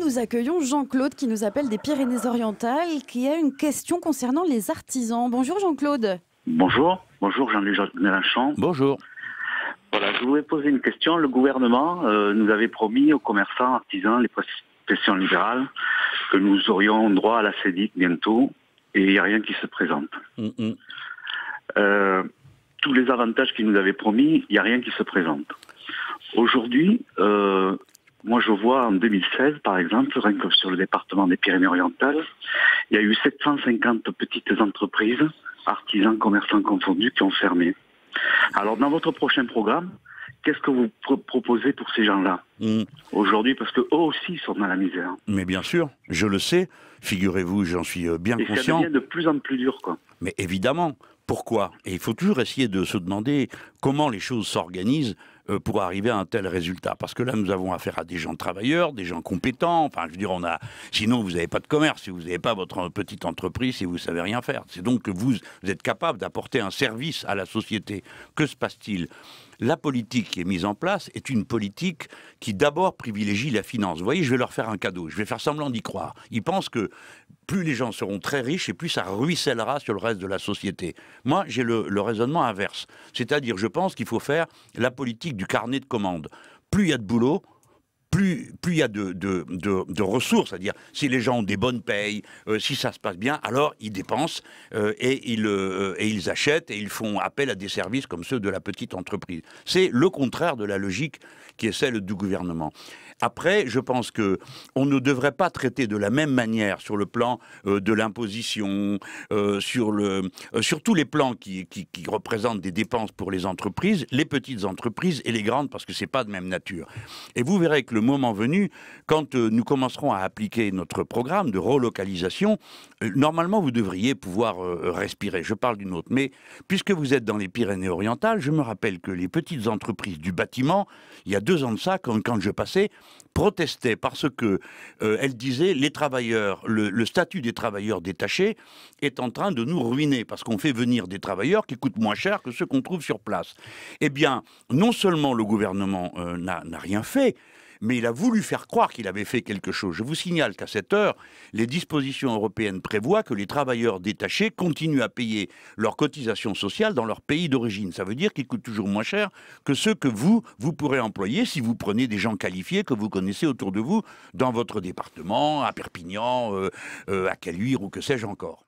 nous accueillons Jean-Claude qui nous appelle des Pyrénées-Orientales, qui a une question concernant les artisans. Bonjour Jean-Claude. Bonjour, bonjour Jean-Luc Mélenchon. Bonjour. Voilà, je voulais poser une question. Le gouvernement nous avait promis aux commerçants, artisans, les professions libérales, que nous aurions droit à la CEDIC bientôt, et il n'y a rien qui se présente. Tous les avantages qu'ils nous avaient promis, il n'y a rien qui se présente. Aujourd'hui, moi je vois en 2016, par exemple, rien que sur le département des Pyrénées-Orientales, il y a eu 750 petites entreprises, artisans, commerçants confondus, qui ont fermé. Alors dans votre prochain programme, qu'est-ce que vous proposez pour ces gens-là aujourd'hui, parce qu'eux aussi sont dans la misère? Mais bien sûr, je le sais, figurez-vous, j'en suis bien conscient. Et ça devient de plus en plus dur, quoi. Mais évidemment, pourquoi? Et il faut toujours essayer de se demander comment les choses s'organisent pour arriver à un tel résultat. Parce que là, nous avons affaire à des gens travailleurs, des gens compétents. Enfin, je veux dire, sinon, vous n'avez pas de commerce, si vous n'avez pas votre petite entreprise, si vous ne savez rien faire. C'est donc que vous êtes capable d'apporter un service à la société. Que se passe-t-il? La politique qui est mise en place est une politique qui d'abord privilégie la finance. Vous voyez, je vais leur faire un cadeau, je vais faire semblant d'y croire. Ils pensent que plus les gens seront très riches et plus ça ruissellera sur le reste de la société. Moi, j'ai le raisonnement inverse. C'est-à-dire, je pense qu'il faut faire la politique du carnet de commandes. Plus il y a de boulot, plus il y a de ressources, c'est-à-dire si les gens ont des bonnes payes, si ça se passe bien, alors ils dépensent et ils achètent et ils font appel à des services comme ceux de la petite entreprise. C'est le contraire de la logique qui est celle du gouvernement. Après, je pense que on ne devrait pas traiter de la même manière sur le plan de l'imposition, sur tous les plans qui représentent des dépenses pour les entreprises, les petites entreprises et les grandes, parce que c'est pas de même nature. Et vous verrez que le moment venu, quand nous commencerons à appliquer notre programme de relocalisation, normalement vous devriez pouvoir respirer. Je parle d'une autre. Mais puisque vous êtes dans les Pyrénées-Orientales, je me rappelle que les petites entreprises du bâtiment, il y a 2 ans de ça, quand je passais, protestaient parce que elles disaient les travailleurs, le statut des travailleurs détachés est en train de nous ruiner parce qu'on fait venir des travailleurs qui coûtent moins cher que ceux qu'on trouve sur place. Eh bien, non seulement le gouvernement n'a rien fait, mais il a voulu faire croire qu'il avait fait quelque chose. Je vous signale qu'à cette heure, les dispositions européennes prévoient que les travailleurs détachés continuent à payer leurs cotisations sociales dans leur pays d'origine. Ça veut dire qu'ils coûtent toujours moins cher que ceux que vous pourrez employer si vous prenez des gens qualifiés que vous connaissez autour de vous dans votre département, à Perpignan, à Caluire ou que sais-je encore.